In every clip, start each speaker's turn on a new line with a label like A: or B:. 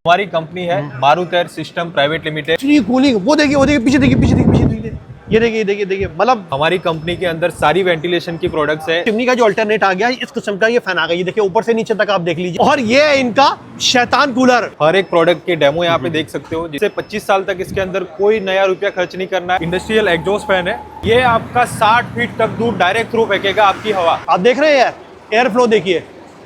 A: हमारी कंपनी है Maruti air system private limited.
B: Cooling वो देखिए पीछे देखिए ये देखिए मतलब
A: हमारी कंपनी के अंदर सारी वेंटिलेशन की प्रोडक्ट्स है।
B: चिमनी का जो अल्टरनेट आ गया है, इस किस्म का ये फैन आ गया, ये देखिए ऊपर से नीचे तक आप देख लीजिए। और ये है इनका शैतान कूलर।
A: हर एक प्रोडक्ट के डेमो यहाँ पे देख सकते हो, जिससे 25 साल तक इसके अंदर कोई नया रुपया खर्च नहीं करना है। इंडस्ट्रियल एग्जॉस्ट फैन है, ये आपका 60 फीट तक दूर डायरेक्ट थ्रू फेंकेगा आपकी हवा।
B: आप देख रहे हैं एयर फ्लो, देखिए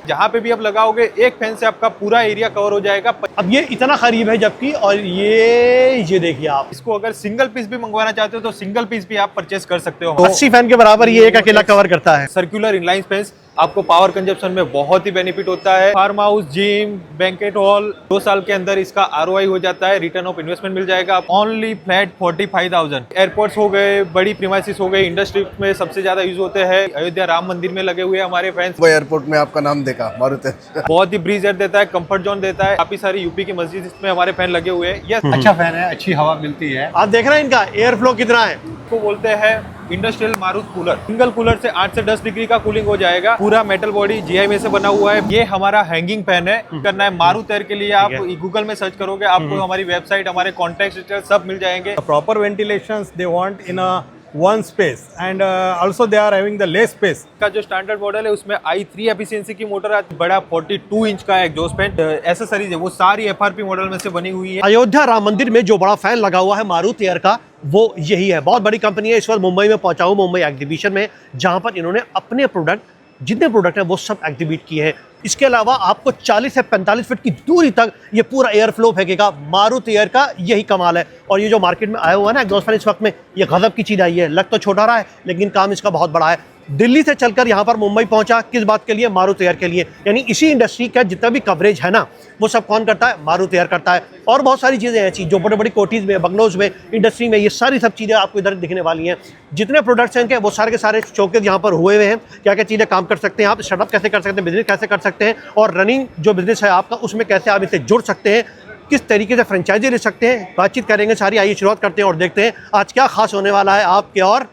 A: जहाँ पे भी आप लगाओगे एक फैन से आपका पूरा एरिया कवर हो जाएगा।
B: अब ये इतना करीब है जबकि, और ये देखिए आप
A: इसको अगर सिंगल पीस भी मंगवाना चाहते हो तो सिंगल पीस भी आप परचेस कर सकते हो।
B: 80 फैन के बराबर ये एक अकेला कवर करता है।
A: सर्कुलर इनलाइन फैंस आपको पावर कंजप्शन में बहुत ही बेनिफिट होता है। Farm house, gym, banquet hall, 2 साल के अंदर इसका ROI हो जाता है, रिटर्न ऑफ इन्वेस्टमेंट मिल जाएगा। Only flat 45,000। एयरपोर्ट्स हो गए, बड़ी प्रीमाइसिस हो गए, इंडस्ट्री में सबसे ज्यादा यूज होते हैं। अयोध्या राम मंदिर में लगे हुए हमारे फैंस।
C: एयरपोर्ट में आपका नाम देखा मारुति।
A: बहुत ही ब्रीज एयर देता है, कंफर्ट जोन देता है। काफी सारी यूपी की मस्जिद इसमें हमारे फैन लगे हुए हैं। यस,
D: अच्छा फैन है, अच्छी हवा मिलती है।
B: आप देख रहे हैं इनका एयर फ्लो कितना है।
A: इसको बोलते हैं industrial Maruti cooler. Single cooler से 8 से 10 डिग्री का कूलिंग हो जाएगा। पूरा मेटल बॉडी GI में से बना हुआ है। ये हमारा हैंगिंग फैन है। करना है मारुति एयर के लिए आप गूगल में सर्च करोगे, आपको हमारी वेबसाइट, हमारे कॉन्टैक्ट डिटेल्स सब मिल जाएंगे।
E: Proper ventilations they want in a one space, and also they are having the less space.
A: का जो स्टैंडर्ड मॉडल है उसमें i3 एफिशिएंसी की मोटर आती है। बड़ा 42 इंच का एग्जॉस्ट फैन। एसेसरीज है वो सारी FRP मॉडल में से बनी हुई है।
B: अयोध्या राम मंदिर में जो बड़ा फैन लगा हुआ है मारुति एयर का, वो यही है। बहुत बड़ी कंपनी है। इस वक्त मुंबई में पहुंचा हूं, मुंबई एग्जीबिशन में, जहां पर इन्होंने अपने प्रोडक्ट, जितने प्रोडक्ट हैं वो सब एग्जिबिट किए हैं। इसके अलावा आपको 40 से 45 फीट की दूरी तक ये पूरा एयर फ्लो फेंकेगा। मारुति एयर का यही कमाल है। और ये जो मार्केट में आया हुआ है ना एग्जॉस्ट फैन, इस वक्त में ये गजब की चीज़ आई है। लग तो छोटा रहा है लेकिन काम इसका बहुत बड़ा है। दिल्ली से चलकर यहाँ पर मुंबई पहुंचा, किस बात के लिए? मारुति एयर के लिए। यानी इसी इंडस्ट्री का जितना भी कवरेज है ना, वो सब कौन करता है? मारुति एयर करता है। और बहुत सारी चीज़ें ऐसी जो बड़े बड़ी कोटीज़ में, बंगलोज में, इंडस्ट्री में, ये सारी सब चीज़ें आपको इधर दिखने वाली हैं। जितने प्रोडक्ट्स हैं इनके, वो सारे के सारे शोकेस यहाँ पर हुए हुए हैं। क्या क्या चीज़ें काम कर सकते हैं आप, स्टार्टअप कैसे कर सकते हैं, बिजनेस कैसे कर सकते हैं, और रनिंग जो बिजनेस है आपका उसमें कैसे आप इससे जुड़ सकते हैं, किस तरीके से फ्रेंचाइजी ले सकते हैं। बातचीत करेंगे सारी। आइए शुरुआत करते हैं और देखते हैं आज क्या खास होने वाला है आपके और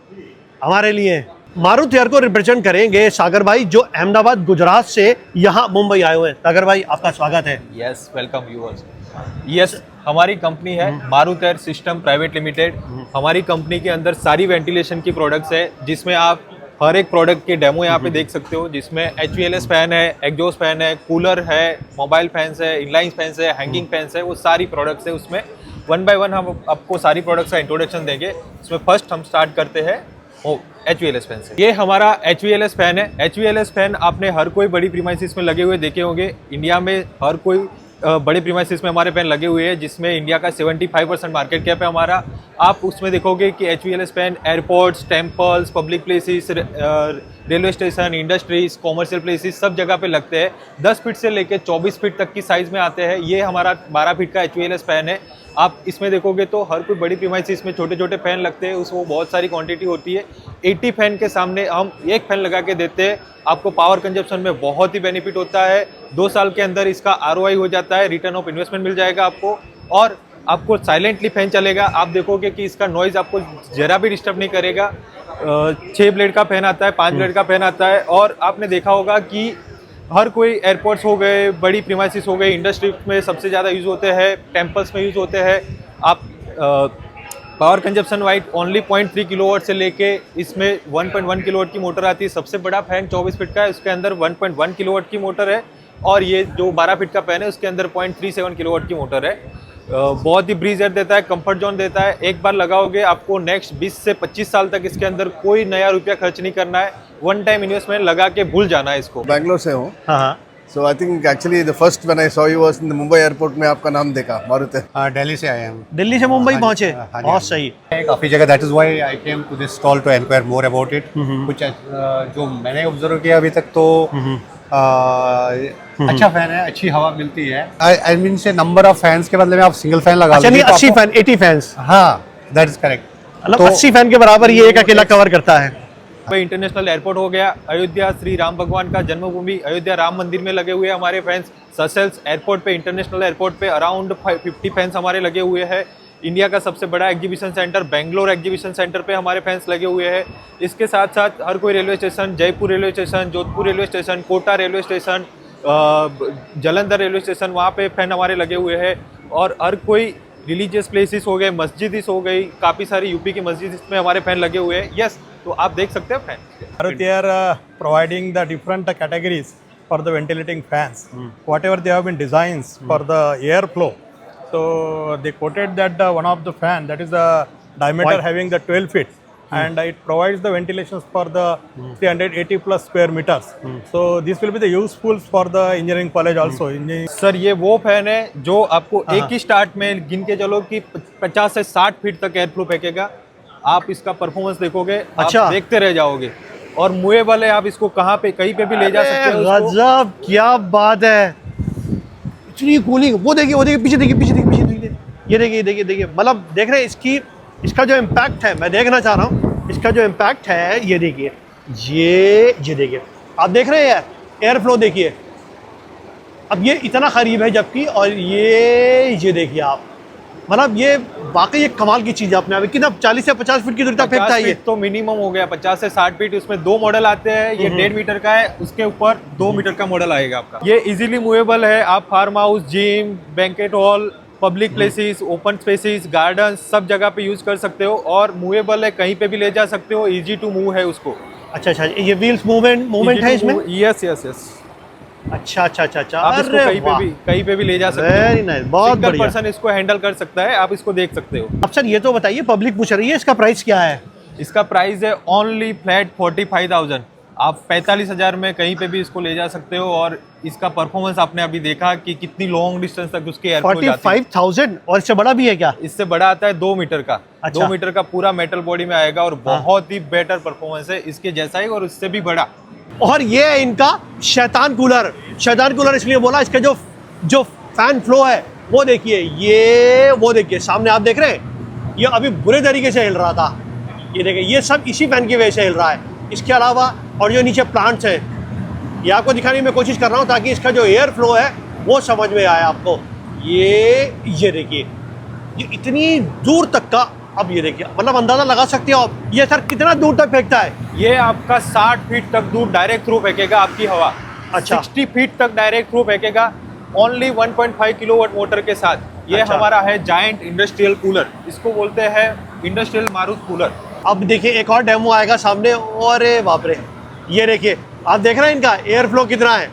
B: हमारे लिए। मारुति एयर को रिप्रेजेंट करेंगे सागर भाई, जो अहमदाबाद गुजरात से यहाँ मुंबई आए हुए हैं। सागर भाई, आपका स्वागत है।
A: Yes, welcome you also. Yes, हमारी कंपनी है Maruti air system private limited. हमारी कंपनी के अंदर सारी वेंटिलेशन की प्रोडक्ट्स है, जिसमें आप हर एक प्रोडक्ट के डेमो यहाँ पे देख सकते हो। जिसमें HVLS फैन है, एग्जॉस्ट फैन है, कूलर है, मोबाइल फैंस है, इनलाइन फैंस है, हैंगिंग फैंस है, वो सारी प्रोडक्ट्स है। उसमें 1 बाय 1 हम आपको सारी प्रोडक्ट्स का इंट्रोडक्शन देंगे। इसमें फर्स्ट हम स्टार्ट करते हैं HVLS फैन से। ये हमारा HVLS फैन है। HVLS फैन आपने हर कोई बड़ी प्रीमाइसिस में लगे हुए देखे होंगे। इंडिया में हर कोई बड़े प्रीमाइसिस में हमारे फैन लगे हुए हैं, जिसमें इंडिया का 75% मार्केट कैप है हमारा। आप उसमें देखोगे कि HVLS fan airports, temples, public places, railway station, industries, commercial places, सब जगह पे लगते हैं। 10 फीट से लेकर 24 फीट तक की साइज़ में आते हैं। ये हमारा 12 फीट का HVLS फैन है। आप इसमें देखोगे तो हर कोई बड़ी प्रीमाइसिस में छोटे छोटे फैन लगते हैं, उसमें बहुत सारी क्वांटिटी होती है। 80 फैन के सामने हम एक फैन लगा के देते हैं। आपको पावर कंजप्शन में बहुत ही बेनिफिट होता है। 2 साल के अंदर इसका ROI हो जाता है, रिटर्न ऑफ इन्वेस्टमेंट मिल जाएगा आपको। और आपको साइलेंटली फैन चलेगा। आप देखोगे कि इसका नॉइज़ आपको ज़रा भी डिस्टर्ब नहीं करेगा। 6 ब्लेड का फैन आता है, 5 ब्लेड का फैन आता है। और आपने देखा होगा कि हर कोई एयरपोर्ट्स हो गए, बड़ी प्रीमाइसिस हो गए, इंडस्ट्री में सबसे ज़्यादा यूज़ होते हैं, टेम्पल्स में यूज़ होते हैं। आप power consumption wise only 0.3 kilowatt से लेके इसमें 1.1 किलोवाट की मोटर आती है। सबसे बड़ा फैन 24 फीट का है, उसके अंदर 1.1 किलोवाट की मोटर है। और ये जो 12 फीट का फैन है उसके अंदर 0.37 किलोवाट की मोटर है। बहुत ही ब्रीज एयर देता है, कंफर्ट जोन देता है। एक बार लगाओगे आपको नेक्स्ट 20 से 25 साल तक इसके अंदर कोई नया रुपया खर्च नहीं करना है। 1 टाइम इन्वेस्टमेंट लगा के भूल जाना है इसको।
C: बैंगलोर से हूँ।
B: हाँ,
C: so I think actually the first when I saw you was in the Mumbai airport में आपका नाम देखा मारुति।
D: दिल्ली से आए हम।
B: दिल्ली से मुंबई पहुंचे,
D: हाँ जी,
B: बहुत सही।
D: काफी जगह, that is why I came to this stall to enquire more about it. कुछ जो मैंने ऑब्जर्व किया अभी तक तो अच्छा फैन है, अच्छी हवा मिलती है। आई मीन से नंबर ऑफ फैंस के बदले में आप सिंगल फैन लगा लीजिए।
B: 80 फैन, 80 फैंस।
D: हाँ, दैट इज करेक्ट।
B: मतलब 80 फैन के बराबर ये एक अकेला कवर करता है।
A: इंटरनेशनल एयरपोर्ट हो गया, अयोध्या श्री राम भगवान का जन्मभूमि अयोध्या राम मंदिर में लगे हुए हमारे फैंस। ससेल्स एयरपोर्ट पे, इंटरनेशनल एयरपोर्ट पे अराउंड 50 फैंस हमारे लगे हुए हैं। इंडिया का सबसे बड़ा exhibition centre Bangalore exhibition centre पे हमारे फैंस लगे हुए हैं। इसके साथ साथ हर कोई railway station, Jaipur railway station, Jodhpur railway station, Kota railway station, Jalandhar railway station वहाँ पे फैन हमारे लगे हुए हैं, और हर कोई रिलीजियस प्लेसेस हो गए, मस्जिद हो गई, काफ़ी सारी यूपी की मस्जिद में हमारे फैन लगे हुए हैं। यस, तो आप देख सकते हैं fan.
E: Maruti are providing the different categories for the ventilating fans. Whatever they have been designs for the airflow. So they quoted that one of the fan that is a diameter having the 12 feet and it provides the ventilations for the 380 plus square meters. So this will be the useful for the engineering college also.
A: Sir ये वो fan है जो आपको एक ही start में गिन के चलो कि 50 से 60 फीट तक एयर फ्लो फेंकेगा। आप इसका परफॉर्मेंस देखोगे,
B: अच्छा।
A: आप देखते रह जाओगे। और मूवेबल है, आप इसको कहाँ पे कहीं पे भी ले जा सकते हो।
B: गजब, क्या बात है, इतनी कूलिंग। वो देखिए पीछे देखिए, ये देखिए, मतलब देख रहे हैं इसका जो इम्पैक्ट है, मैं देखना चाह रहा हूँ इसका जो इम्पैक्ट है। ये देखिए, ये देखिए, आप देख रहे हैं एयर फ्लो देखिए। अब ये इतना करीब है जबकि, और ये देखिए आप, मतलब ये वाकई एक कमाल की चीज़ है अपने आप। कितना 40 से 50 फीट की दूरी तक फेंकता है ये
A: तो मिनिमम हो गया। 50 से 60 फीट, उसमें 2 मॉडल आते हैं। ये 1.5 मीटर का है, उसके ऊपर 2 मीटर का मॉडल आएगा आपका। ये इजीली मूवेबल है। आप farm house, gym, banquet hall, public places, open spaces, garden, सब जगह पे यूज कर सकते हो। और मूवेबल है, कहीं पे भी ले जा सकते हो। इजी टू मूव है उसको।
B: अच्छा, ये व्हील्स मूवमेंट है इसमें।
A: यस।
B: अच्छा।
A: आप इसको कहीं पे भी ले जा सकते हो।
B: वेरी नाइस, बहुत बढ़िया।
A: पर्सन इसको हैंडल कर सकता है, आप इसको देख सकते हो।
B: अब सर ये तो बताइए, पब्लिक पूछ रही है इसका प्राइस क्या है।
A: इसका प्राइस है ओनली फ्लैट 45,000। आप 45,000 में कहीं पे भी इसको ले जा सकते हो। और इसका परफॉर्मेंस आपने अभी देखा कि कितनी लॉन्ग डिस्टेंस तक उसकी एयर फ्लो जाती है।
B: 45,000 और इससे बड़ा भी है क्या?
A: इससे बड़ा आता है 2 मीटर का।
B: अच्छा।
A: 2 मीटर का पूरा मेटल बॉडी में आएगा और बहुत ही बेटर परफॉर्मेंस है इसके जैसा ही, और इससे भी बड़ा।
B: और ये है इनका शैतान कूलर इसलिए बोला, इसका जो फैन फ्लो है वो देखिए, वो देखिए सामने आप देख रहे हैं। ये अभी बुरे तरीके से हिल रहा था, ये देखिए, ये सब इसी फैन की वजह से हिल रहा है। इसके अलावा और जो नीचे प्लांट्स है, ये आपको दिखाने की मैं कोशिश कर रहा हूँ ताकि इसका जो एयर फ्लो है वो समझ में आए आपको। ये देखिए, ये इतनी दूर तक का, अब ये देखिए, मतलब अंदाजा लगा सकते हो आप। ये सर कितना दूर तक फेंकता है?
A: ये आपका 60 फीट तक दूर डायरेक्ट थ्रू फेंकेगा आपकी हवा।
B: अच्छा।
A: 60 फीट तक डायरेक्ट थ्रू फेंकेगा ओनली 1.5 किलोवाट मोटर के साथ। ये
B: अच्छा।
A: हमारा है जायंट इंडस्ट्रियल कूलर, इसको बोलते हैं इंडस्ट्रियल मारुत कूलर।
B: अब देखिए एक और डेमो आएगा सामने, और बाप रे, ये देखिए, आप देख रहे हैं इनका एयर फ्लो कितना है।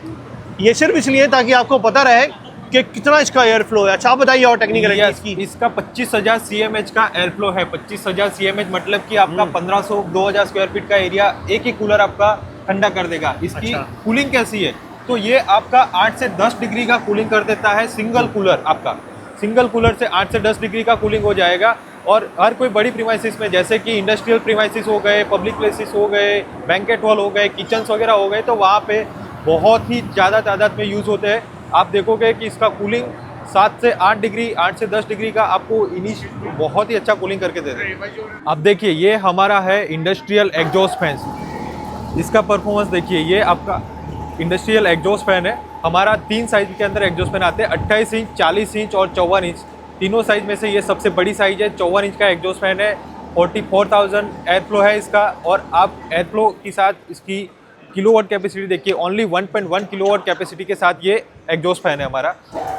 B: ये सिर्फ इसलिए ताकि आपको पता रहे कि कितना इसका एयर फ्लो है। अच्छा, आप बताइए और टेक्निकल इसकी।
A: इसका 25,000 CMH का एयर फ्लो है। 25,000 CMH मतलब कि आपका 1500-2000 स्क्वायर फीट का एरिया एक ही कूलर आपका ठंडा कर देगा। इसकी
B: अच्छा।
A: कूलिंग कैसी है, तो ये आपका 8 से 10 डिग्री का कूलिंग कर देता है। सिंगल कूलर आपका, सिंगल कूलर से 8 से 10 डिग्री का कूलिंग हो जाएगा। और हर कोई बड़ी प्रीमाइसिस में, जैसे कि इंडस्ट्रियल प्रीमाइसिस हो गए, पब्लिक प्लेसेस हो गए, बैंकेट हॉल हो गए, किचन्स वगैरह हो गए, तो वहाँ पे बहुत ही ज़्यादा तादाद में यूज़ होते हैं। आप देखोगे कि इसका कूलिंग 7 से 8 डिग्री, 8 से 10 डिग्री का आपको बहुत ही अच्छा कूलिंग करके दे देगा। अब देखिए, ये हमारा है इंडस्ट्रियल एग्जॉस्ट फैंस। इसका परफॉर्मेंस देखिए, ये आपका इंडस्ट्रियल एग्जॉस्ट फैन है। हमारा 3 साइज के अंदर एग्जॉस्ट फैन आते हैं, 28 इंच, 40 इंच और 54 इंच। तीनों साइज में से ये सबसे बड़ी साइज है। 54 इंच का एग्जॉस्ट फैन है। 44,000 एयर फ्लो है इसका। और आप एयर फ्लो के साथ इसकी किलोवाट कैपेसिटी देखिए, ओनली 1.1 किलोवाट कैपेसिटी के साथ ये एग्जॉस्ट फैन है हमारा।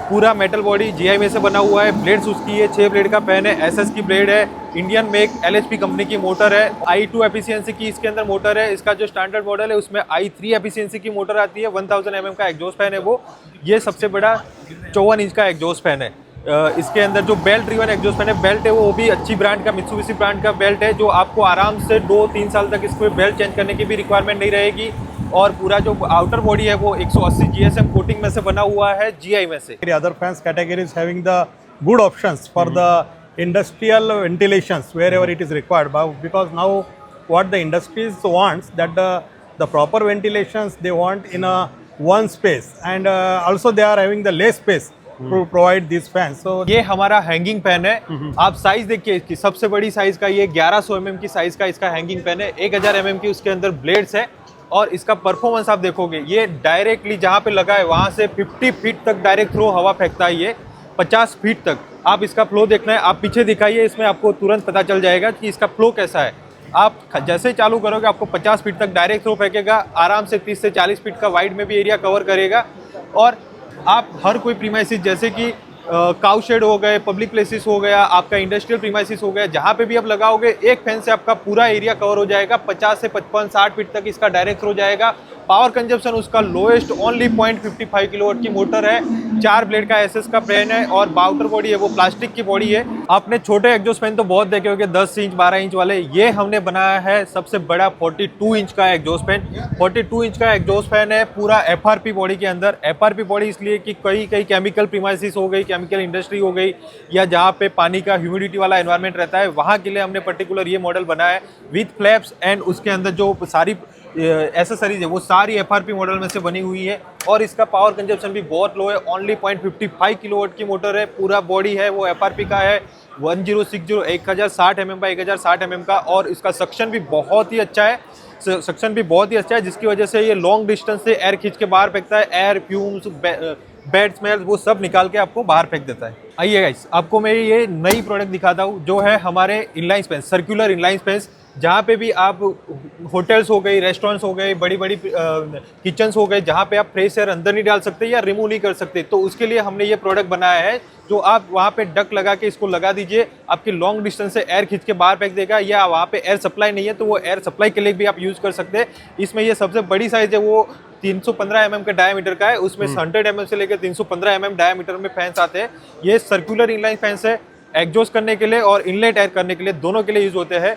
A: पूरा मेटल बॉडी GI में से बना हुआ है। ब्लेड्स उसकी है 6 ब्लेड का फैन है। SS की ब्लेड है। इंडियन मेक LHP कंपनी की मोटर है। i2 एफिशिएंसी की इसके अंदर मोटर है। इसका जो स्टैंडर्ड मॉडल है उसमें i3 एफिशिएंसी की मोटर आती है। 1000 mm का एग्जॉस्ट फैन है वो। ये सबसे बड़ा 54 इंच का एग्जॉस्ट फैन है। इसके अंदर जो बेल्ट ड्रिवन एग्जॉस्ट फैन है, बेल्ट है वो भी अच्छी ब्रांड का, मित्सुबिशी ब्रांड का बेल्ट है, जो आपको आराम से 2-3 साल तक इसको बेल्ट चेंज करने की भी रिक्वायरमेंट नहीं रहेगी। और पूरा जो आउटर बॉडी है वो 180 GSM कोटिंग में से बना हुआ है, GI में से।
E: Other fans categories having the good options for the industrial ventilations wherever it is required. Because now what the industries wants that the proper ventilations they want in a one space, and also they are having the less space to provide these fans. So
A: ये हमारा hanging fan है। आप size देखिए इसकी, सबसे बड़ी size का ये 1100 mm की साइज का इसका हैंगिंग फैन है। 1000 mm की उसके अंदर ब्लेड्स है। और इसका परफॉर्मेंस आप देखोगे, ये डायरेक्टली जहाँ पे लगा है वहाँ से 50 फीट तक डायरेक्ट थ्रो हवा फेंकता है। ये 50 फीट तक आप इसका फ्लो देखना है, आप पीछे दिखाइए, इसमें आपको तुरंत पता चल जाएगा कि इसका फ्लो कैसा है। आप जैसे ही चालू करोगे आपको 50 फीट तक डायरेक्ट थ्रो फेंकेगा। आराम से 30 से 40 फीट का वाइड में भी एरिया कवर करेगा। और आप हर कोई प्रीमाइसिस जैसे कि काउ शेड हो गए, पब्लिक प्लेसेस हो गया, आपका इंडस्ट्रियल प्रीमाइसिस हो गया, जहाँ पे भी आप लगाओगे एक फैन से आपका पूरा एरिया कवर हो जाएगा। 50 से 55-60 फीट तक इसका डायरेक्ट थ्रो जाएगा। पावर कंजप्शन उसका लोएस्ट ओनली 0.55 किलोवाट की मोटर है। 4 ब्लेड का एसएस का फ्रेम है और आउटर बॉडी है वो प्लास्टिक की बॉडी है। आपने छोटे एग्जॉस्ट फैन तो बहुत देखे होंगे 10 इंच 12 इंच वाले, ये हमने बनाया है सबसे बड़ा 42 इंच का एग्जॉस्ट फैन। 42 इंच का एग्जॉस्ट फैन है पूरा एफआरपी बॉडी के अंदर। एफआरपी बॉडी इसलिए कि कई केमिकल प्रीमाइसिस हो गई, केमिकल इंडस्ट्री हो गई, या जहाँ पे पानी का ह्यूमिडिटी वाला एनवायरनमेंट रहता है, वहाँ के लिए हमने पर्टिकुलर ये मॉडल बनाया है विथ फ्लैप्स। एंड उसके अंदर जो सारी एसेसरीज है वो सारी एफआरपी मॉडल में से बनी हुई है। और इसका पावर कंजप्शन भी बहुत लो है, ओनली 0.55 किलोवाट की मोटर है। पूरा बॉडी है वो एफआरपी का है, 1060 1060 mm बाई 1060 mm का। और इसका सक्शन भी बहुत ही अच्छा है, सक्शन भी बहुत ही अच्छा है, जिसकी वजह से ये लॉन्ग डिस्टेंस से एयर खींच के बाहर फेंकता है। एयर, फ्यूम्स, बैड स्मेल वो सब निकाल के आपको बाहर फेंक देता है। आइए गाइस, आपको मैं ये नई प्रोडक्ट दिखाता हूँ जो है हमारे inline space, circular inline space. जहाँ पे भी आप होटल्स हो गई, रेस्टोरेंट्स हो गए, बड़ी बड़ी किचन्स हो गए, जहाँ पे आप फ्रेश एयर अंदर नहीं डाल सकते या रिमूव नहीं कर सकते, तो उसके लिए हमने ये प्रोडक्ट बनाया है जो आप वहाँ पे डक लगा के इसको लगा दीजिए, आपकी लॉन्ग डिस्टेंस से एयर खींच के बाहर फेंक देगा। या वहाँ पे एयर सप्लाई नहीं है तो वो एयर सप्लाई के लिए भी आप यूज़ कर सकते हैं। इसमें ये सबसे बड़ी साइज़ है वो 315 mm के डायमीटर का है, उसमें 100 mm से लेकर 315 mm डायमीटर में फैंस आते हैं। ये सर्कुलर इनलाइन फैंस है, एग्जॉस्ट करने के लिए और इनलेट एयर करने के लिए, दोनों के लिए यूज़ होते हैं।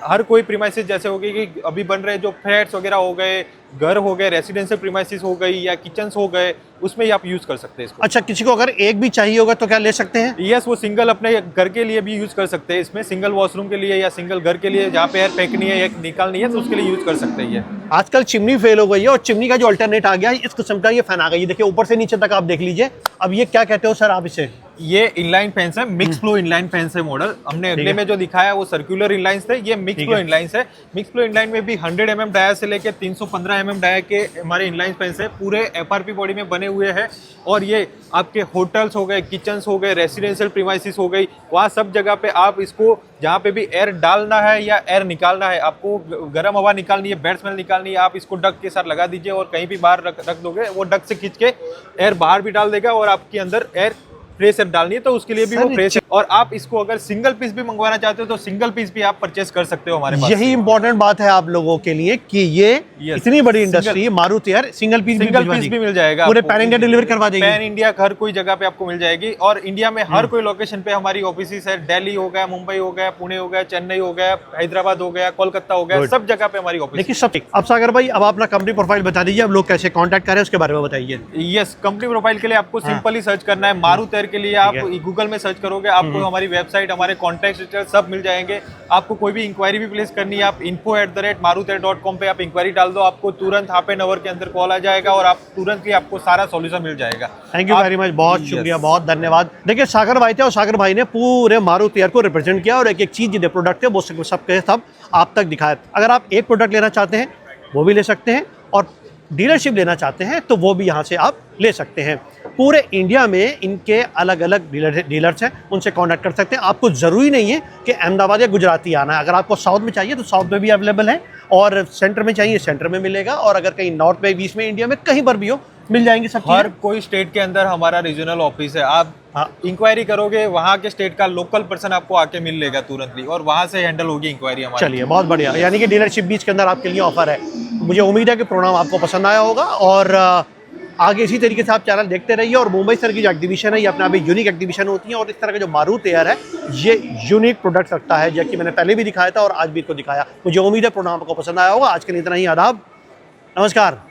A: हर कोई प्रीमाइसिस जैसे हो गई कि अभी बन रहे जो फ्लैट्स वगैरह हो गए, घर हो गए, रेसिडेंशियल प्रीमाइसिस हो गई या किचन्स हो गए, उसमें ही आप यूज़ कर सकते हैं इसको।
B: अच्छा, किसी को अगर एक भी चाहिए होगा तो क्या ले सकते हैं?
A: यस, वो सिंगल अपने घर के लिए भी यूज़ कर सकते हैं, इसमें सिंगल वॉशरूम के लिए या सिंगल घर के लिए जहाँ पे एयर फेंकनी है या निकालनी है तो उसके लिए यूज़ कर सकते हैं। ये
B: आजकल चिमनी फेल हो गई है और चिमनी का जो अल्टरनेट आ गया है, इस किस्म का ये फैन आ गई है। देखिए ऊपर से नीचे तक आप देख लीजिए। अब ये क्या कहते हो सर आप इसे?
A: ये इनलाइन फैंस है, मिक्स फ्लो इनलाइन फैंस है मॉडल। हमने अगले में जो दिखाया वो सर्कुलर इनलाइन थे, ये मिक्स फ्लो इनलाइन है। मिक्स फ्लो इनलाइन में भी 100 mm डाया से लेकर 315 mm डाया के हमारे इनलाइन फैंस है, पूरे एफआरपी बॉडी में बने हुए हैं। और ये आपके होटल्स हो गए, किचन्स हो गए, रेसिडेंशियल प्रीमाइसिस हो गई, वहाँ सब जगह पे आप इसको जहाँ पे भी एयर डालना है या एयर निकालना है, आपको गर्म हवा निकालनी है, बैड स्मेल निकालनी है, आप इसको डक के साथ लगा दीजिए और कहीं भी बाहर रख दोगे, वो डक से खींच के एयर बाहर भी डाल देगा। और आपके अंदर एयर फ्रेश एयर डालनी है तो उसके लिए भी वो फ्रेश है। और आप इसको अगर सिंगल पीस भी मंगवाना चाहते हो तो सिंगल पीस भी आप परचेस कर सकते हो हमारे पास।
B: यही इंपॉर्टेंट बात है आप लोगों के लिए कि ये इतनी बड़ी industry Maruti air single piece भी मिल
A: जाएगा,
B: पूरे पैन इंडिया डिलीवर करवा देगी।
A: पैन इंडिया हर कोई जगह पे आपको मिल जाएगी। और इंडिया में हर कोई लोकेशन पे हमारी ऑफिस है। दिल्ली हो गया, मुंबई हो गया, पुणे हो गया, चेन्नई हो गया, हैदराबाद हो गया, कोलकाता हो गया, सब जगह पे हमारी ऑफिस।
B: देखिए सब ठीक। अब सागर भाई, अब अपना कंपनी प्रोफाइल बता दीजिए, अब लोग कैसे कांटेक्ट करें उसके बारे में बताइए।
A: यस, कंपनी प्रोफाइल के लिए आपको सिंपली सर्च करना है मारुति एयर के लिए। आप गूगल में सर्च करोगे, आपको हमारी वेबसाइट, हमारे कॉन्टैक्ट डिटेल्स सब मिल जाएंगे। आपको कोई भी इंक्वायरी भी प्लेस करनी है, आप info@maruti.com पे आप इंक्वायरी डाल दो, आपको तुरंत हाफ एन आवर के अंदर कॉल आ जाएगा और आप तुरंत ही आपको सारा सॉल्यूशन मिल जाएगा।
B: थैंक यू वेरी मच, बहुत शुक्रिया, बहुत धन्यवाद। देखिए सागर भाई थे और सागर भाई ने पूरे मारुति एयर को रिप्रेजेंट किया और एक एक चीज जितने प्रोडक्ट थे वो सबके सब आप तक दिखाए। अगर आप एक प्रोडक्ट लेना चाहते हैं वो भी ले सकते हैं और डीलरशिप लेना चाहते हैं तो वो भी यहाँ से आप ले सकते हैं। पूरे इंडिया में इनके अलग अलग डीलर्स हैं, उनसे कांटेक्ट कर सकते हैं। आपको ज़रूरी नहीं है कि अहमदाबाद या गुजराती आना है। अगर आपको साउथ में चाहिए तो साउथ में भी अवेलेबल है और सेंटर में चाहिए सेंटर में मिलेगा। और अगर कहीं नॉर्थ में, बीच में, इंडिया में कहीं पर भी हो मिल जाएंगे सब।
A: हर कोई स्टेट के अंदर हमारा रीजनल ऑफिस है। आप इंक्वायरी करोगे, वहाँ के स्टेट का लोकल पर्सन आपको आके मिल लेगा तुरंतली और वहाँ से हैंडल होगी इंक्वायरी हमारी।
B: चलिए बहुत बढ़िया, यानी कि डीलरशिप बीच के अंदर आपके लिए ऑफर है। मुझे उम्मीद है कि प्रोग्राम आपको पसंद आया होगा और आगे इसी तरीके से आप चैनल देखते रहिए। और मुंबई सर की जो एग्जीबिशन है ये अपने आप में यूनिक एग्जीबिशन होती है और इस तरह का जो मारुति एयर है ये यूनिक प्रोडक्ट रखता है, जबकि मैंने पहले भी दिखाया था और आज भी इसको दिखाया। मुझे उम्मीद है प्रोग्राम आपको पसंद आया होगा। आज के लिए इतना ही, आदाब, नमस्कार।